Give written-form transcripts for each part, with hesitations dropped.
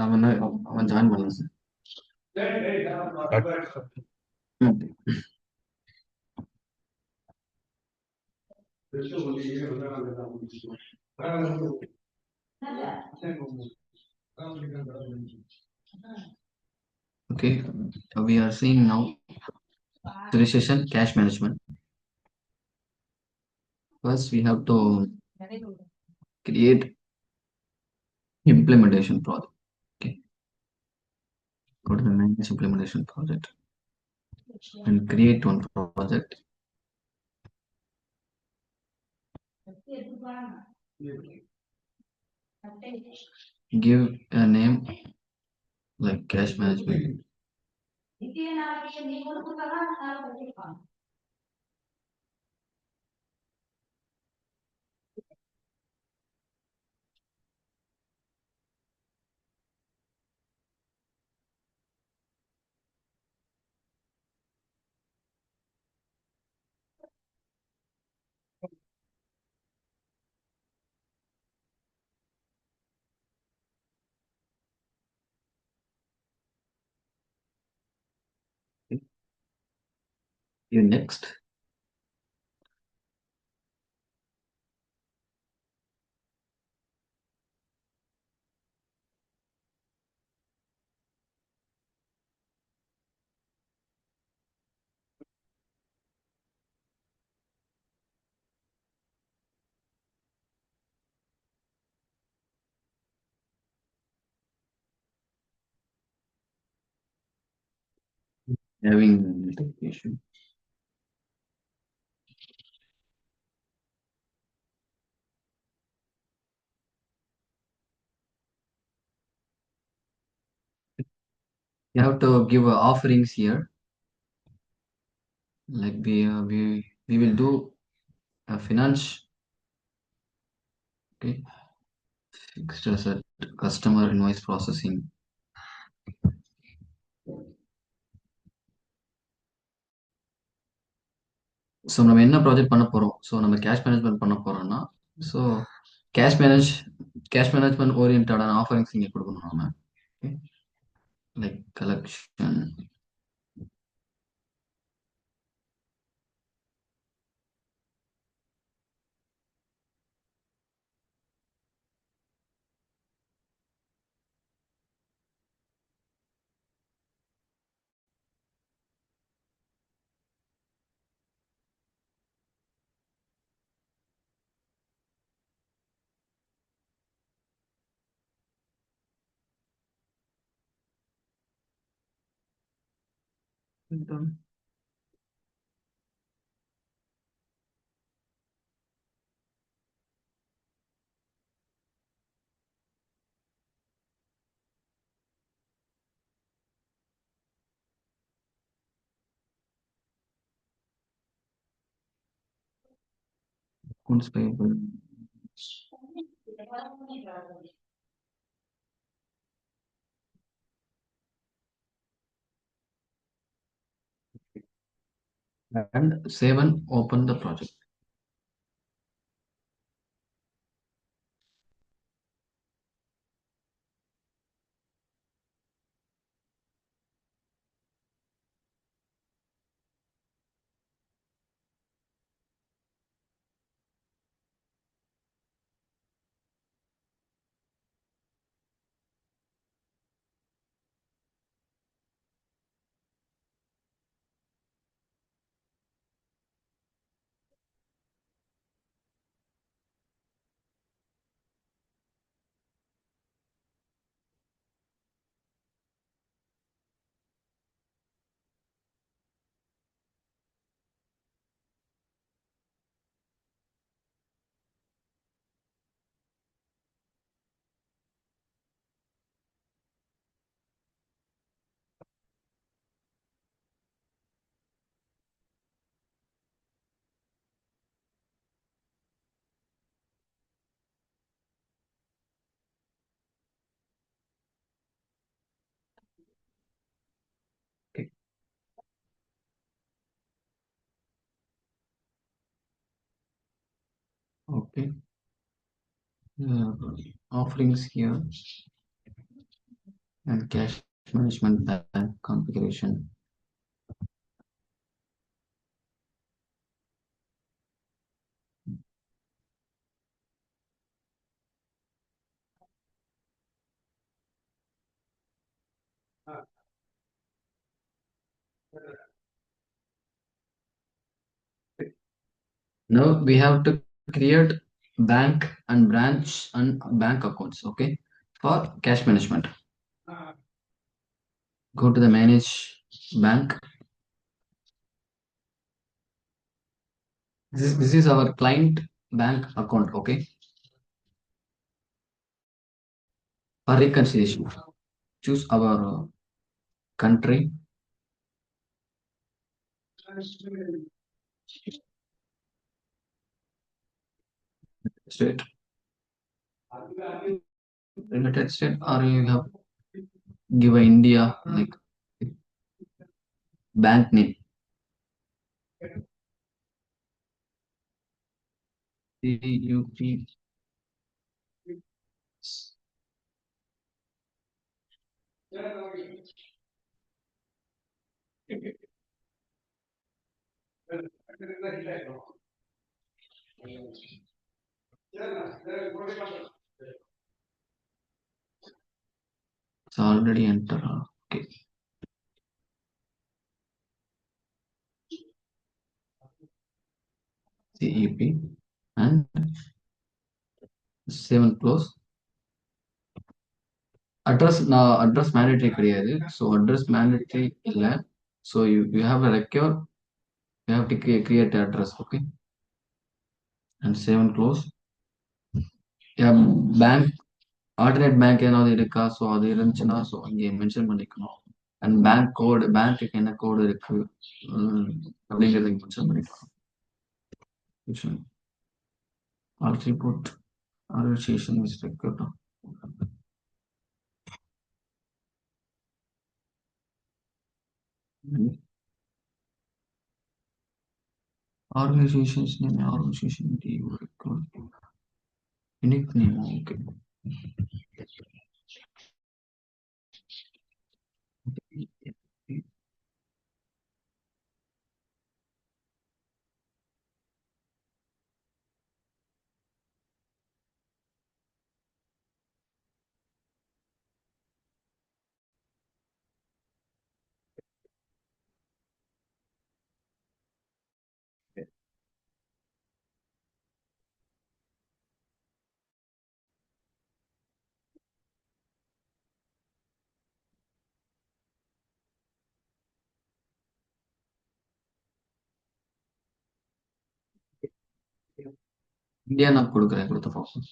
அவன் ஜாயின் பண்ணலாம் sir. Okay. Okay, we are seeing now registration cash management. First, we have to create implementation project. Okay, go to the manage implementation project and create one project. Give a name like cash management. You next. Having network issue. You have to give offerings here. Like we will do a finance. Okay, fixed asset, customer invoice processing. So நம்ம என்ன project பண்ண போறோம்? So நம்ம cash management பண்ண போறோம்னா, so cash manage cash management ஓரியன்டடான offerings இங்க கொடுக்கணும் நாம. Like collection. Accounts payable. And save and open the project. Okay. Okay. Offerings here. and cash management bank configuration. Now we have to create bank and branch and bank accounts. Okay, for cash management. Go to the manage bank. This is our client bank account. Okay, for reconciliation, choose our country, state, United States, or you have give a India like bank name. CUP. It's already entered. Okay, CEP and 7 close. Address mandatory கிடையாது. So address mandatory இல்ல. So you have a record. You have to create the address. Okay, and 7 close. Yeah, bank alternate bank ஏதாவது இருக்கா so அது இருந்துச்சுன்னா so இங்கே mention பண்ணிக்கணும் and bank கோடு பேங்க்குக்கு என்ன கோடு இருக்கு அப்படிங்கிறத மென்ஷன் பண்ணிக்கலாம் all report organisation is record organisations name organisation record unique name okay India நான் கொடுக்குறேன் கொடுத்த பார்ப்போம்.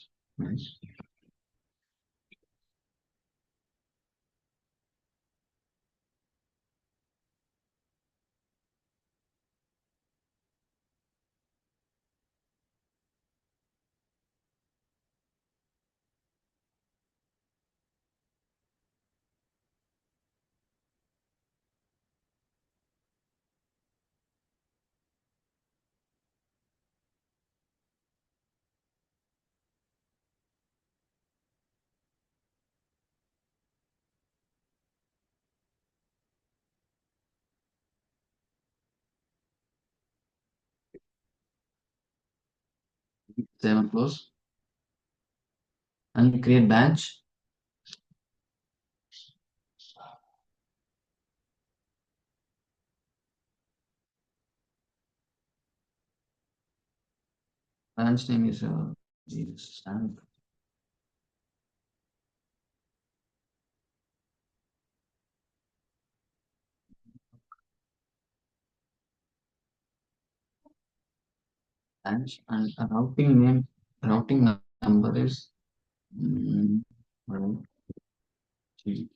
Seven close and create branch. Branch name is Stamp. Branch and routing number is mm, well, gee,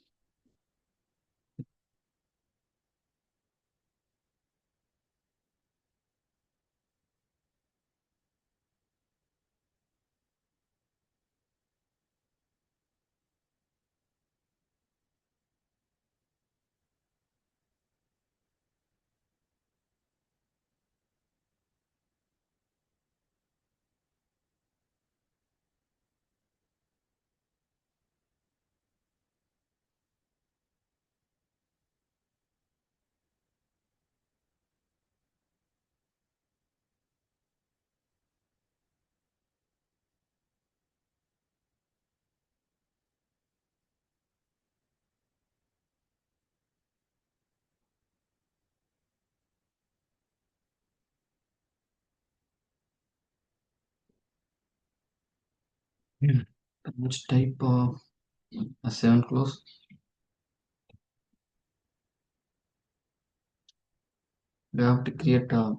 Hmm. Which type of a seven close? We have to create a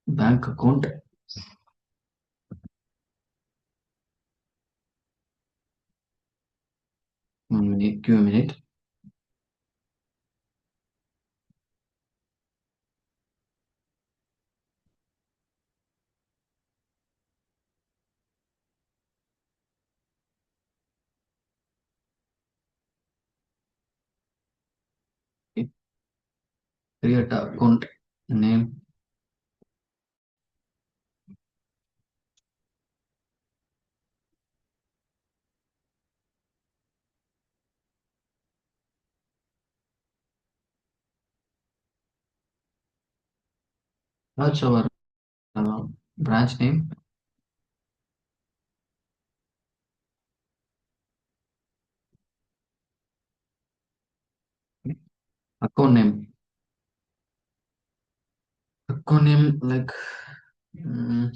bank account. 1 minute, give a minute. Okay. Create a account name. That's our branch name. Account name. Account name like mm,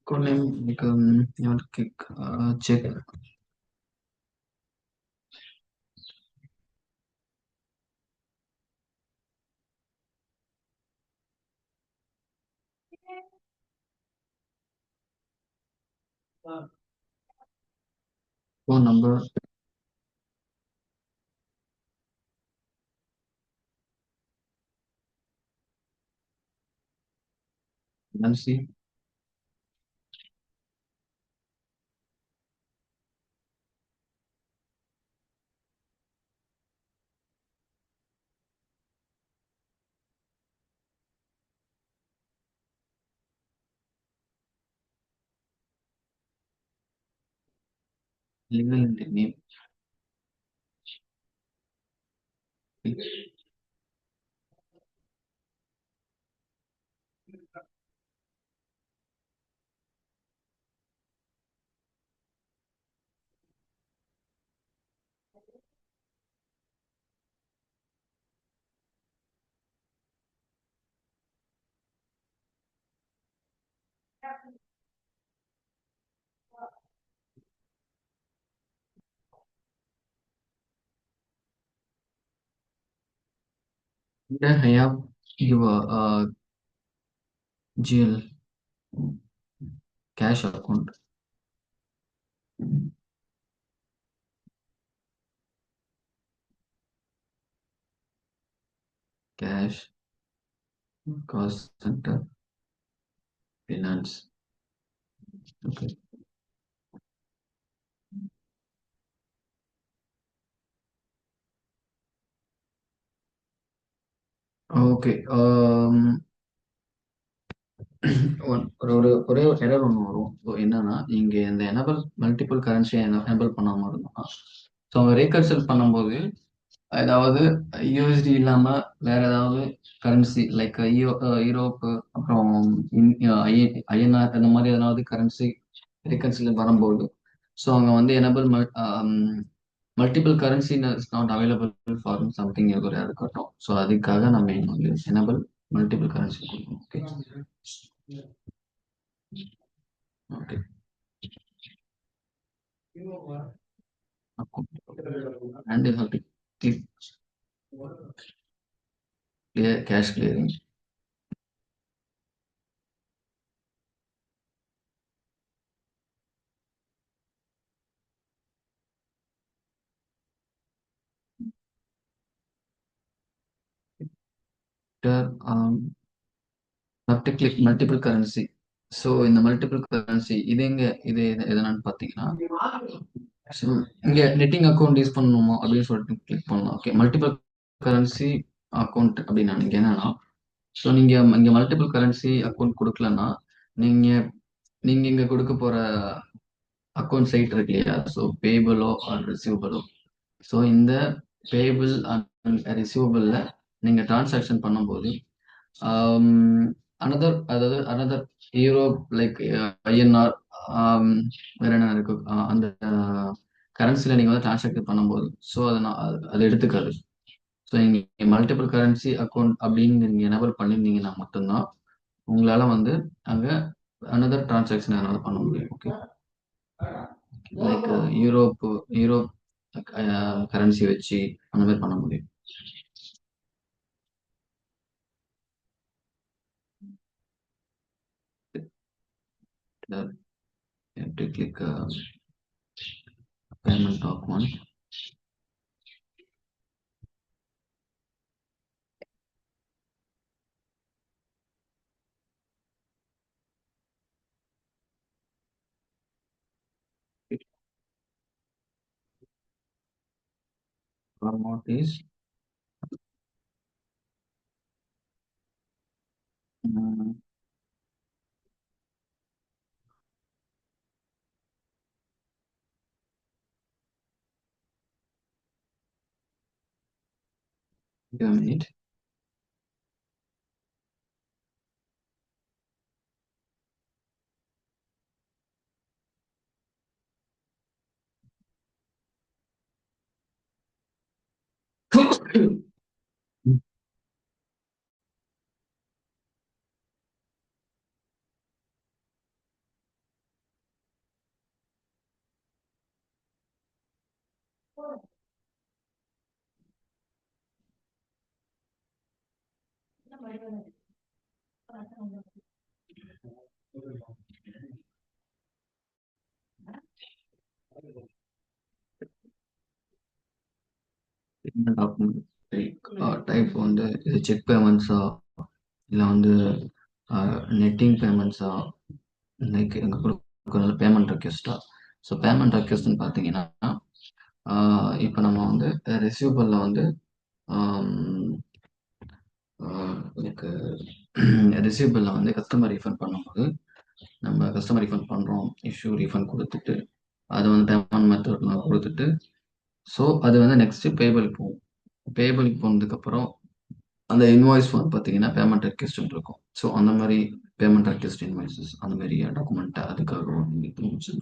account name like you want to click check phone number. Nancy. Legal name. Then I have give a GL cash account. Cash cost center finance. Okay. Okay. ஒரே ஒரு error ஒன்று வரும். So என்னன்னா நீங்க இந்த enable multiple currency enable பண்ணாம இருந்தோம்னா so அவங்க ரீகன்சல் பண்ணும்போது அதாவது யூஎஸ்டி இல்லாம வேற ஏதாவது கரன்சி லைக் யூரோப் அப்புறம் ஐஎன்ஆர் அந்த மாதிரி எதனாவது கரன்சி ரீகன்சில் வரும்போது ஸோ அவங்க வந்து enable multiple currency is not available for something ஒரு இருக்கட்டும். ஸோ அதுக்காக நம்ம இங்க வந்து எனபிள் மல்டிபிள் கரன்சி கொடுக்கணும். Okay. Okay. And you have to click clear cache clearing. After click multiple currency. So இந்த மல்டிபிள் கரன்சி இது எதனான்னு பார்த்தீங்கன்னா, ஸோ இங்கே நெட்டிங் அக்கௌண்ட் யூஸ் பண்ணணுமா அப்படின்னு சொல்லிட்டு கிளிக் பண்ணலாம். ஓகே, மல்டிபிள் கரன்சி அக்கௌண்ட் அப்படின்னா நீங்கள் என்னன்னா, ஸோ நீங்கள் இங்கே மல்டிபிள் கரன்சி அக்கௌண்ட் கொடுக்கலன்னா நீங்கள் நீங்கள் இங்கே கொடுக்க போகிற அக்கௌண்ட் சைட் இருக்கு இல்லையா, ஸோ பேபிளோ ஆர் ரிசீவபிளோ. ஸோ இந்த பேபிள் அண்ட் ரிசீவபிளில் நீங்கள் டிரான்சாக்ஷன் பண்ணும்போது அனதர் யூரோப் லைக் ஐஎன்ஆர், வேற என்ன இருக்கு, அந்த கரன்சியில் நீங்கள் வந்து டிரான்சாக்ட் பண்ணும்போது ஸோ அது எடுத்துக்காது. ஸோ நீங்கள் மல்டிபிள் கரன்சி அக்கௌண்ட் அப்படின்னு நீங்கள் எனபிள் பண்ணியிருந்தீங்கன்னா மட்டும்தான் உங்களால் வந்து அங்கே அனதர் டிரான்சாக்ஷன் அதனால பண்ண முடியும். ஓகே, லைக் யூரோப் கரன்சி வச்சு அந்த மாதிரி பண்ண முடியும். You have to click payment document. Format is give a minute. Type வந்து இது செக் பேமெண்ட்ஸா இல்லை வந்து நெட்டிங் பேமெண்ட்ஸா, லைக் எங்கள் கொடுக்குறதுல பேமெண்ட் ரெக்வெஸ்ட்டா. ஸோ பேமெண்ட் ரெக்வெஸ்ட்னு பார்த்தீங்கன்னா, இப்போ நம்ம வந்து ரிசீவபிளில் வந்து எனக்கு ரிசீவபிளில் வந்து கஸ்டமர் ரீஃபண்ட் பண்ணும்போது நம்ம கஸ்டமர் ரீஃபண்ட் பண்ணுறோம், இஷ்யூ ரீஃபண்ட் கொடுத்துட்டு அது வந்து பேமெண்ட் மெத்தட்லாம் கொடுத்துட்டு ஸோ அது வந்து நெக்ஸ்ட்டு பேபிளுக்கு போகும். பேபிளுக்கு போனதுக்கப்புறம் அந்த இன்வாய்ஸ் வந்து பார்த்தீங்கன்னா பேமெண்ட் ரெக்வெஸ்ட்னு இருக்கும். ஸோ அந்த மாதிரி பேமெண்ட் ரெக்வெஸ்ட் இன்வாய்ஸஸ் அந்த மாதிரி டாக்குமெண்ட்டை அதுக்காக மென்ஷன்.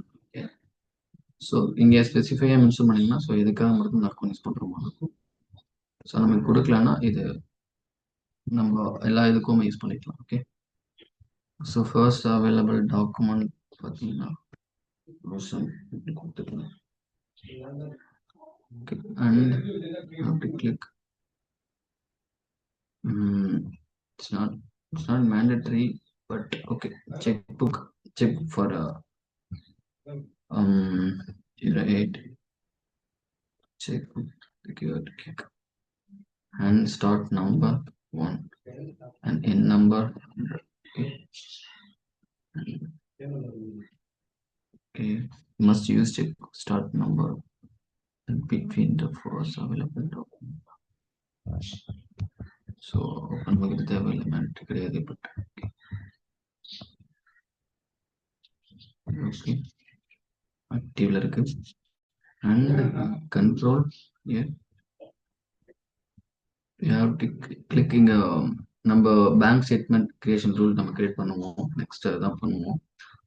ஸோ இங்கே ஸ்பெசிஃபையாக மென்ஷன் பண்ணிங்கன்னா ஸோ எதுக்காக மட்டும் அக்கௌண்ட் யூஸ் பண்ணுற மாதிரி இருக்கும். ஸோ நமக்கு கொடுக்கலன்னா இது நம்ம எல்லா இதுக்கும் யூஸ் பண்ணிக்கலாம். Okay, so first available document பார்த்தீங்கன்னா கொடுத்துக்கலாம். Okay, and I have to click. It's not mandatory, but okay. Checkbook for 08 checkbook. Click and start number 1 and end number 100. Okay, must use checkbook start number and between the first available document. So நமக்கு இது தேவையில்லை, matter கிடையாது. But okay, ஆக்டிவ்ல இருக்கு. And control you have to click. இங்கே நம்ம bank statement creation rule நம்ம create பண்ணுவோம், next தான் பண்ணுவோம்.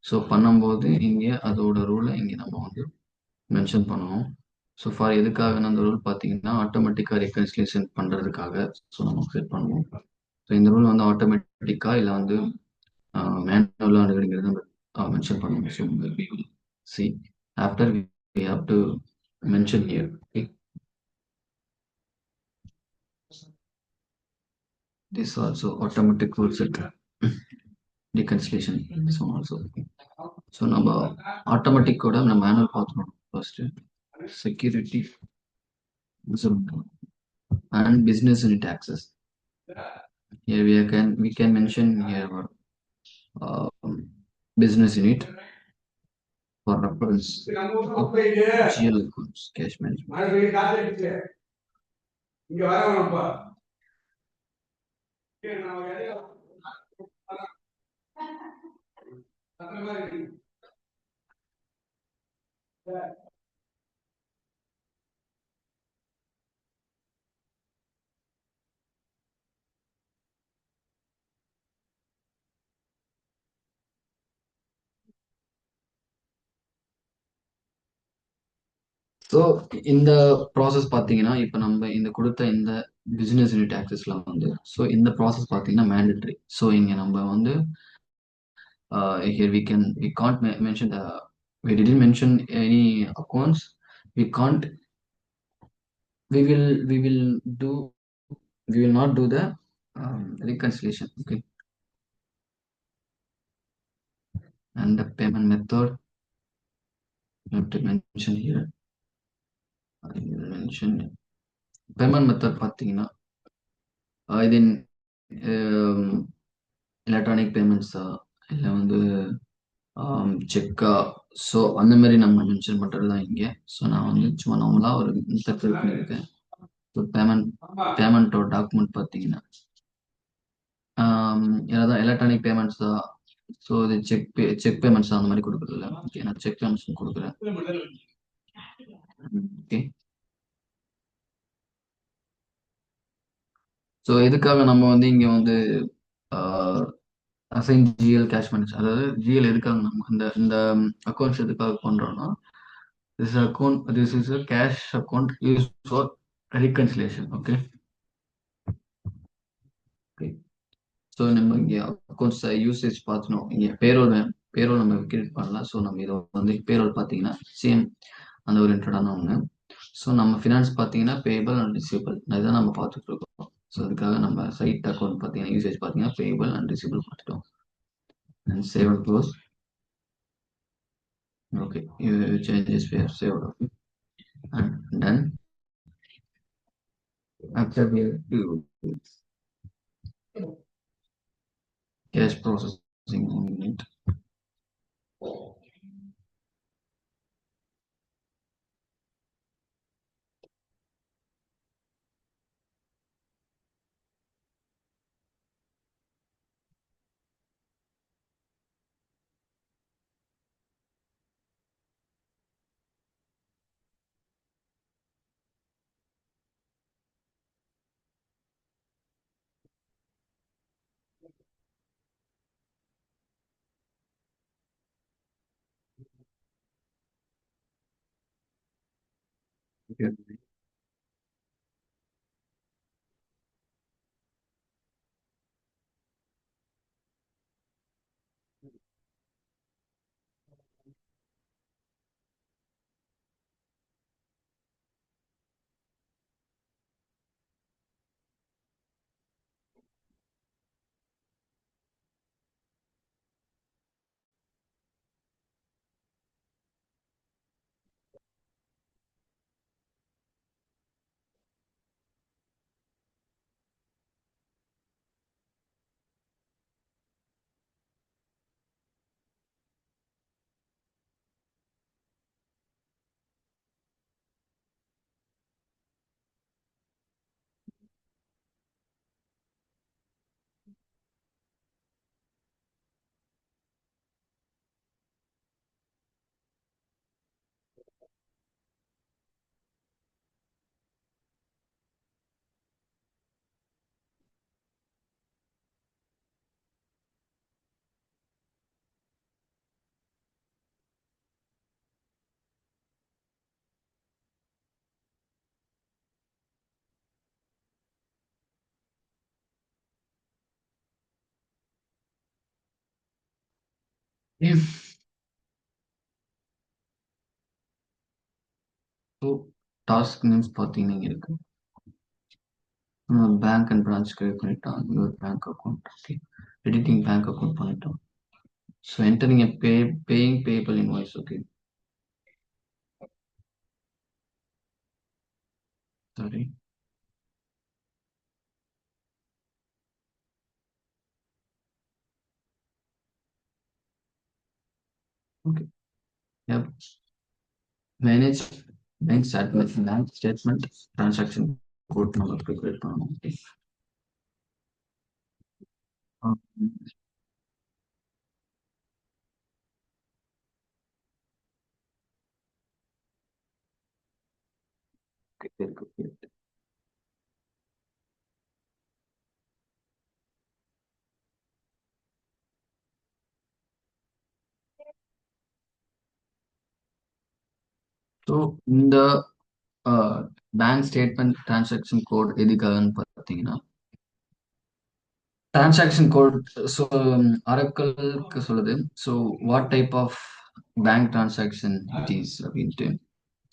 ஸோ பண்ணும்போது இங்கே அதோட ரூலை இங்கே நம்ம வந்து மென்ஷன் பண்ணுவோம். ஸோ ஃபார் எதுக்காக அந்த ரூல் பார்த்தீங்கன்னா ஆட்டோமேட்டிக்காக ரெக்கன்சிலேஷன் பண்ணுறதுக்காக ஸோ நம்ம செட் பண்ணுவோம். ஸோ இந்த ரூல் வந்து ஆட்டோமேட்டிக்காக இல்லை வந்து மேனுவலாக அப்படிங்கிறது நம்ம மென்ஷன் பண்ணுவோம். So we will see after we have to mention here. Okay, this also automatic rule set reconciliation, this one also. So நம்ம ஆட்டோமேட்டிக் கூட நம்ம மேனுவல் பார்த்துக்கணும். First security and business unit access. Here we can mention here our business unit for reference of GL accounts, cash management. So இந்த process பார்த்தீங்கன்னா இப்போ நம்ம இந்த கொடுத்த இந்த பிசினஸ் யூனிட் ஆக்சஸ்லாம் வந்து ஸோ இந்த ப்ராசஸ் பார்த்தீங்கன்னா மேண்டட்ரி. ஸோ இங்கே நம்ம வந்து here we can't mention the we didn't mention any accounts. We can't we will do we will not do the reconciliation. Okay, and the payment method you have to mention here. I will mention payment method பார்த்தீங்கன்னா இது electronic பேமெண்ட்ஸா இல்லை வந்து செக்கா. So அந்த மாதிரி நம்ம mention பண்ணுறது தான் இங்கே. ஸோ நான் வந்து சும்மா நார்மலாக ஒரு மெத்தட் பண்ணியிருக்கேன். ஸோ பேமெண்ட்டோட டாக்குமெண்ட் பார்த்தீங்கன்னா ஏதாவது எலக்ட்ரானிக் பேமெண்ட்ஸ் தான். ஸோ இது செக் பேமெண்ட்ஸ் அந்த மாதிரி கொடுக்குறது இல்லை. ஓகே, நான் செக் பேமெண்ட்ஸ் கொடுக்குறேன். ஓகே, ஸோ எதுக்காக நம்ம வந்து இங்கே வந்து அசைன் ஜிஎல் கேஷ் மேனேஜ், அதாவது ஜிஎல் எதுக்காக நம்ம இந்த அக்கௌண்ட்ஸ் எதுக்காக பண்றோம்னா, this is a cash account used for reconciliation. Okay. Okay. So நம்ம இங்கே அக்கௌண்ட்ஸ் யூசேஜ் பார்த்தணும். இங்கே பேரோல் நம்ம கிரியேட் பண்ணலாம். ஸோ நம்ம இதை வந்து பேரோல் பார்த்தீங்கன்னா சேம் அந்த ஓரியன்டான ஒன்று. ஸோ நம்ம ஃபினான்ஸ் பார்த்தீங்கன்னா பேபிள் அண்ட் ரிசீவபிள் இதுதான் நம்ம பார்த்துட்டு இருக்கோம். ஸோ அதுக்காக நம்ம சைட் அக்கௌண்ட் பார்த்தீங்கன்னா யூசேஜ் பார்த்தீங்கன்னா பேபிள் அண்ட் ரிசீவபிள் பார்த்துட்டோம். And save and close. Okay, you changes we have saved. Okay, and done. After we do cash processing unit. Okay. If so, task names பார்த்தீங்கன்னா இங்க இருக்கு. Bank and branch create பண்ணிட்டோம். ஒரு bank account. Okay, editing bank account பண்ணிட்டோம். So entering a paying payable invoice. Okay, sorry. Okay. Yep. Manage bank statement transaction code number prepare பண்ணணும். Okay. Um, okay, very good. So இந்த bank statement transaction code எதுக்காகன்னு பார்த்தீங்கன்னா transaction code so அரக்கலுக்கு சொல்லுது so what type of bank transaction it is அப்படின்ட்டு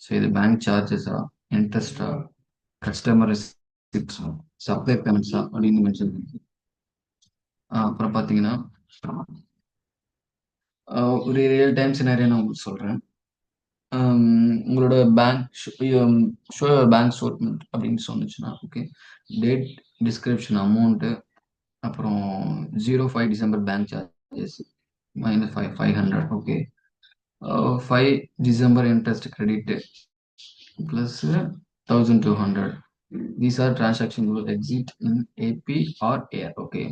so இது bank சார்ஜஸா இன்ட்ரெஸ்டா கஸ்டமர் ரெசிப்ட்ஸா சப்ளை பேமெண்ட்ஸா அப்படின்னு மென்ஷன் பண்ணி அப்புறம் பார்த்தீங்கன்னா ஒரு ரியல் டைம் சினாரியோ நான் உங்களுக்கு சொல்கிறேன். உங்களோட பேங்க் ஷோ பேங்க் ஸ்டேட்மெண்ட் அப்படின்னு சொன்னுச்சுன்னா ஓகே டேட் டிஸ்கிரிப்ஷன் அமௌண்ட்டு அப்புறம் 05 December bank charges -500 okay 5 December interest credit plus 1200 these are transaction will exit in AP or AR okay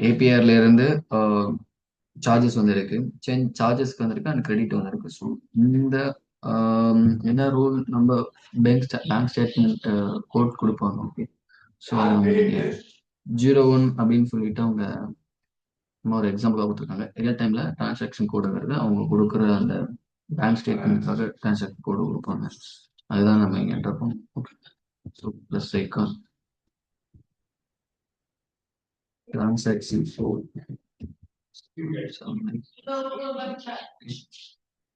ஏபிஆர்ல இருந்து சார்ஜஸ் வந்திருக்கு சார்ஜஸ்க்கு வந்திருக்கு அண்ட் கிரெடிட் வந்திருக்கு ஸோ இந்த என்ன ரூல் நம்ம பேங்க் ஸ்டேட்மெண்ட் கோட் கொடுப்பாங்க ஓகே ஸோ அதை நம்ம 01 அப்படின்னு சொல்லிட்டு அவங்க ஒரு எக்ஸாம்பிளாக கொடுத்துருக்காங்க ரியல் டைம்ல டிரான்சாக்ஷன் கோடு வருது அவங்க கொடுக்குற அந்த பேங்க் ஸ்டேட்மெண்ட்காக டிரான்சாக்ஷன் கோடு கொடுப்பாங்க அதுதான் நம்ம இங்கே என்டர் பண்ணோம் okay so plus icon transaction code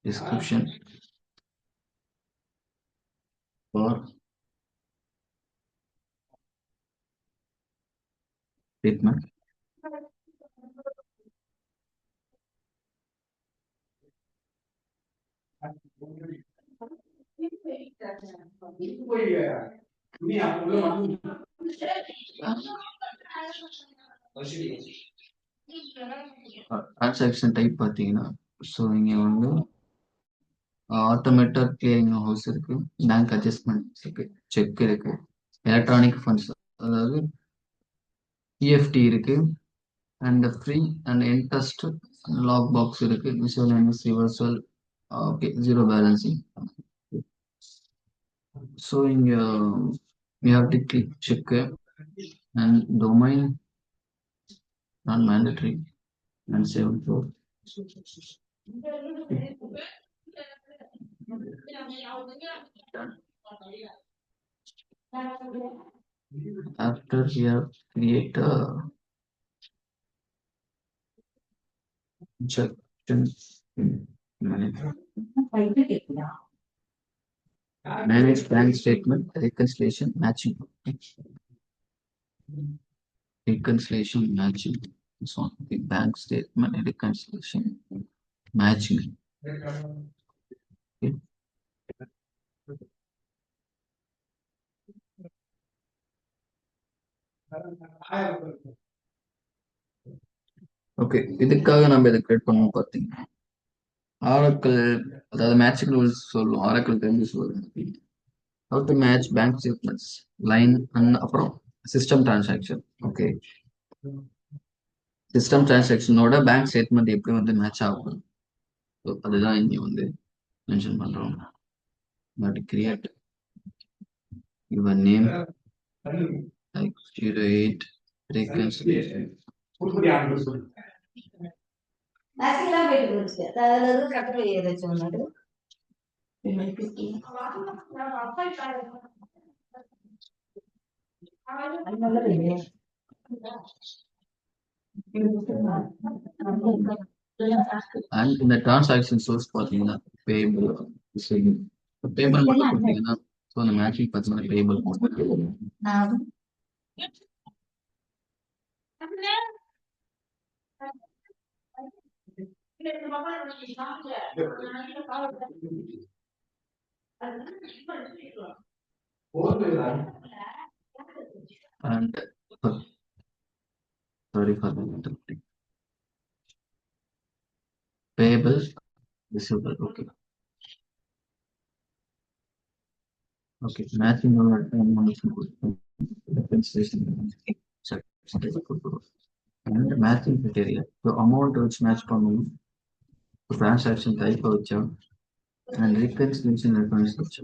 description for statement. Transaction type பார்த்தீங்கன்னா ஸோ இங்கே வந்து ஆட்டோமேட்டட் கிளியரிங் ஹவுஸ் இருக்கு பேங்க் அட்ஜஸ்ட்மெண்ட் இருக்கு செக் இருக்கு எலக்ட்ரானிக் ஃபண்ட்ஸ் அதாவது இஎஃப்டி இருக்கு and free and interest lock box இருக்கு miscellaneous reversal okay zero balancing so இங்கே we have to click check and domain non mandatory and save and close. After we have create a instruction manage bank statement reconciliation matching so the bank statement reconciliation matching okay. Okay இதுக்காக நம்ம இதை create பண்ணணும் பார்த்தீங்கன்னா Oracle அதாவது matching rules சொல்லுவோம் Oracle தெரிஞ்சு சொல்லுவாங்க how to match bank statements line and அப்புறம் சிஸ்டம் டிரான்சாக்ஷன் ஓகே சிஸ்டம் டிரான்சாக்ஷனோட பேங்க் ஸ்டேட்மெண்ட் எப்படி வந்து மேட்ச் ஆகும் அதுதான் இங்க வந்து மென்ஷன் பண்றோம் but create your name like 08 reconciliation and இந்த டிரான்சாக்ஷன் சோர்ஸ் பார்த்தீங்கன்னா பேபிள் பேமெண்ட் மட்டும் கொடுத்தீங்கன்னா ஸோ அந்த மேட்சிங் பார்த்தீங்கன்னா payable and sorry for the payable receivable. Okay. Okay. Matching our compensation and matching criteria. The amount which match பண்ணும் transaction type வச்சா and reconciliation reference வச்சா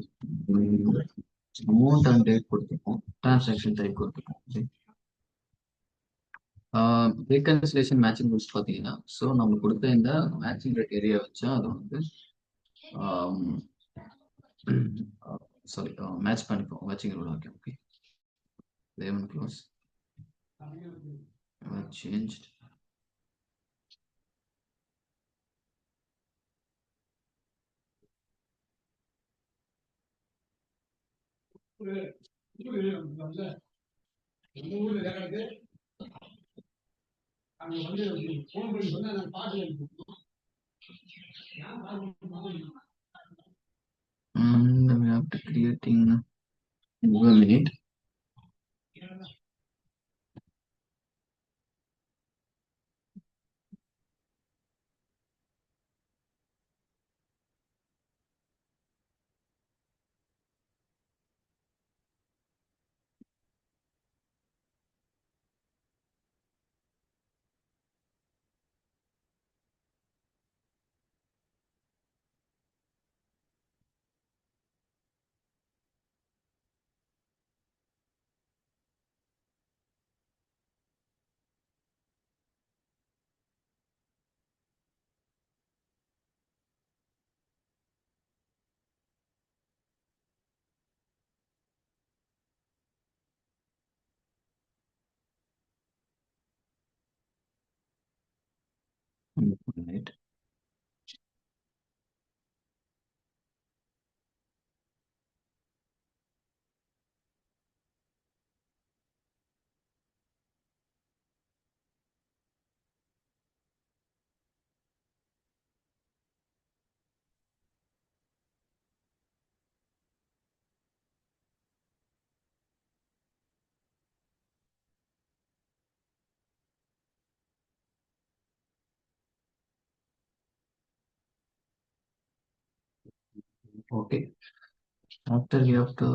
amount and date கொடுத்துருக்கோம் transaction type கொடுத்துருக்கோம். reconciliation matching rules பார்த்தீங்கன்னா so நம்ம கொடுத்த இந்த matching criteria வச்சா அது வந்து சாரி மேட்ச் பண்ணிப்போம் matching rule. Okay okay. Eleven close. Changed. And we have to creating a minute. Minute. Okay. After you have to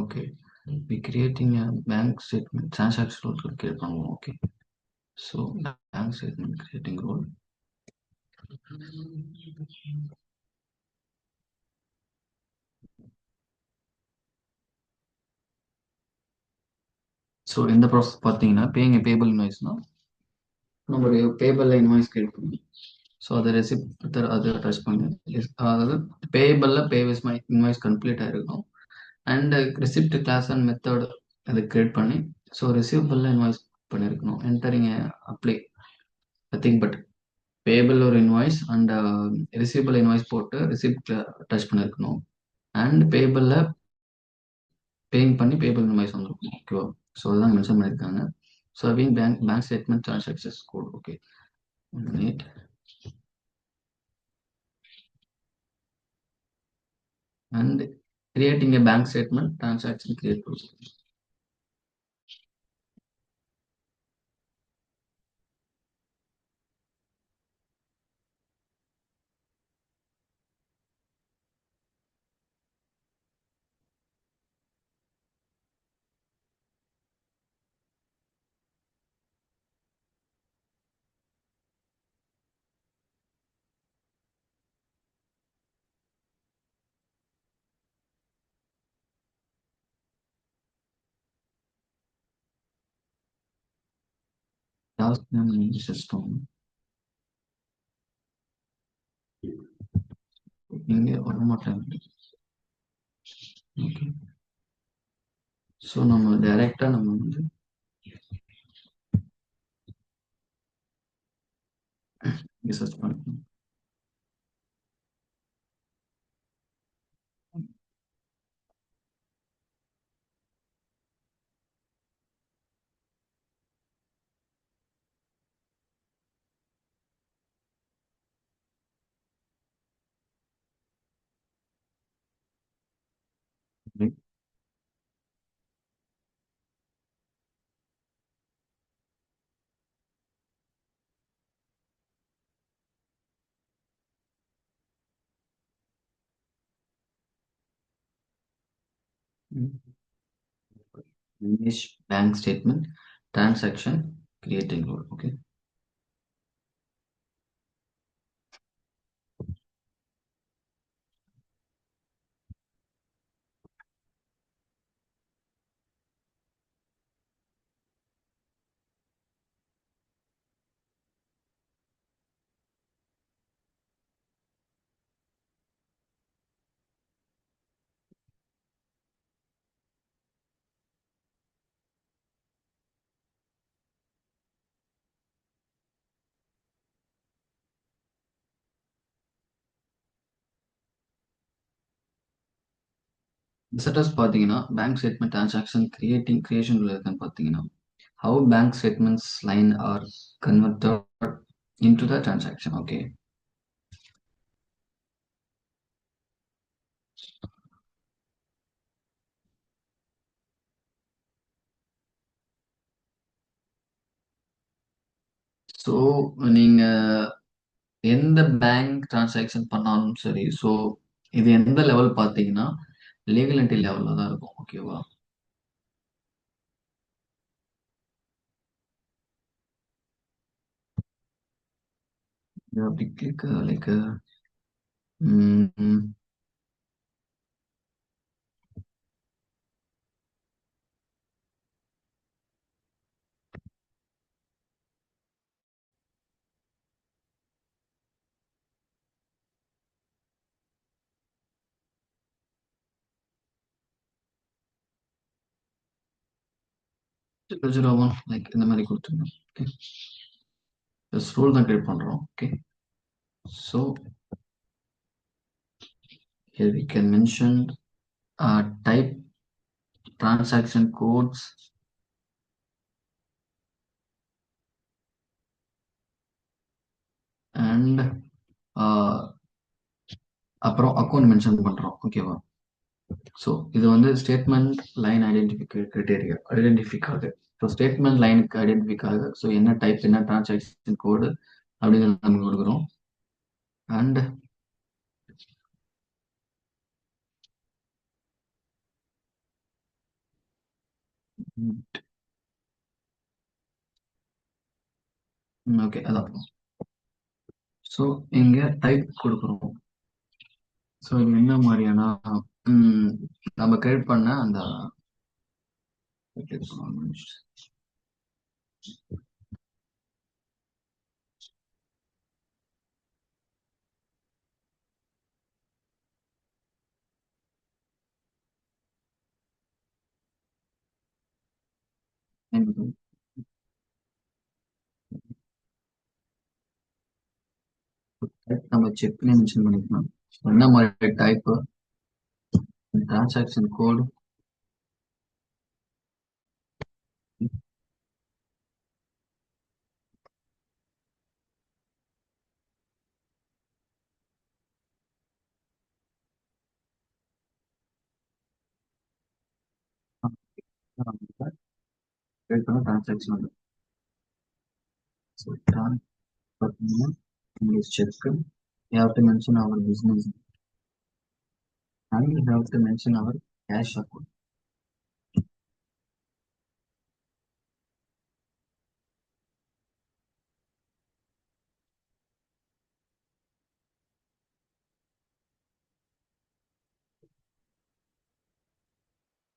okay. Be creating a bank statement transaction rule create பண்ணுவோம். Okay. So bank statement creating rule. So in the process பார்த்தீங்கன்னா paying a payable invoice னா நம்ம ஒரு payable invoice create பண்ணுவோம். So அதை receipt அது attach பண்ணி அதாவது பேபிளில் பேவிஸ் இன்வாய்ஸ் கம்ப்ளீட் ஆகிருக்கும் and receipt class and method அதை கிரியேட் பண்ணி ஸோ ரிசீவபிளில் இன்வாய்ஸ் பண்ணியிருக்கணும் entering apply nothing but payable ஒரு இன்வாய்ஸ் அண்ட் ரிசீவபிள் இன்வாய்ஸ் போட்டு ரிசிப்ட் அட்டாச் பண்ணியிருக்கணும் அண்ட் பேபிளில் பேயிங் பண்ணி பேபிள் இன்வாய்ஸ் வந்துருக்கணும். ஓகேவா? ஸோ அதுதான் மென்ஷன் பண்ணியிருக்காங்க. So bank statement transactions code. Okay, need and creating a bank statement transaction create process. Last name system இங்கே வர மாட்டாங்க. ஓகே, ஸோ நம்ம டைரக்டா நம்ம வந்து இங்கே சர்ச் பண்ணிக்கணும். Manage bank statement, transaction, creating rule. Okay. Visitors பார்த்தீங்கன்னா பேங்க் ஸ்டேட்மெண்ட் டிரான்சாக்ஷன் கிரியேஷன் இருக்குன்னு பார்த்தீங்கன்னா how bank statements line are converted into the transaction. Okay. So நீங்க எந்த பேங்க் டிரான்சாக்ஷன் பண்ணாலும் சரி, ஸோ இது எந்த லெவல் பார்த்தீங்கன்னா லீகல் என்டிட்டி லெவலில் தான் இருக்கும். ஓகேவா? அப்படி கிளிக் லைக் லைக் இந்த மாதிரி கொடுத்துருங்க. ஓகே, ஜஸ்ட் ரூல் தான் கிரியேட் பண்ணுறோம். Okay, so here we can mention type transaction codes and அப்புறம் அக்கௌண்ட் மென்ஷன் பண்றோம். ஓகேவா? ஸோ இது வந்து ஸ்டேட்மெண்ட் லைன் ஐடென்டிஃபிக்காக. ஸோ ஸ்டேட்மெண்ட் லைனுக்கு ஐடென்டிஃபிக்காக ஸோ என்ன டைப் என்ன டிரான்சாக்ஷன் கோடு அப்படிங்கிறது நம்ம கொடுக்குறோம். அண்ட் ஓகே, அதான். ஸோ இங்க டைப் கொடுக்குறோம். ஸோ இது என்ன மாதிரியான நம்ம கிரியேட் பண்ண அந்த நம்ம செக் பண்ணி மென்ஷன் பண்ணிக்கலாம். என்ன மாதிரி டைப் டிரான்சாக்ஷன் கோடு கிரியேட் பண்ண டிரான்சாக்ஷன் வந்து ஸோ பார்த்தீங்கன்னா English check. You have to mention our business and you have to mention our cash account.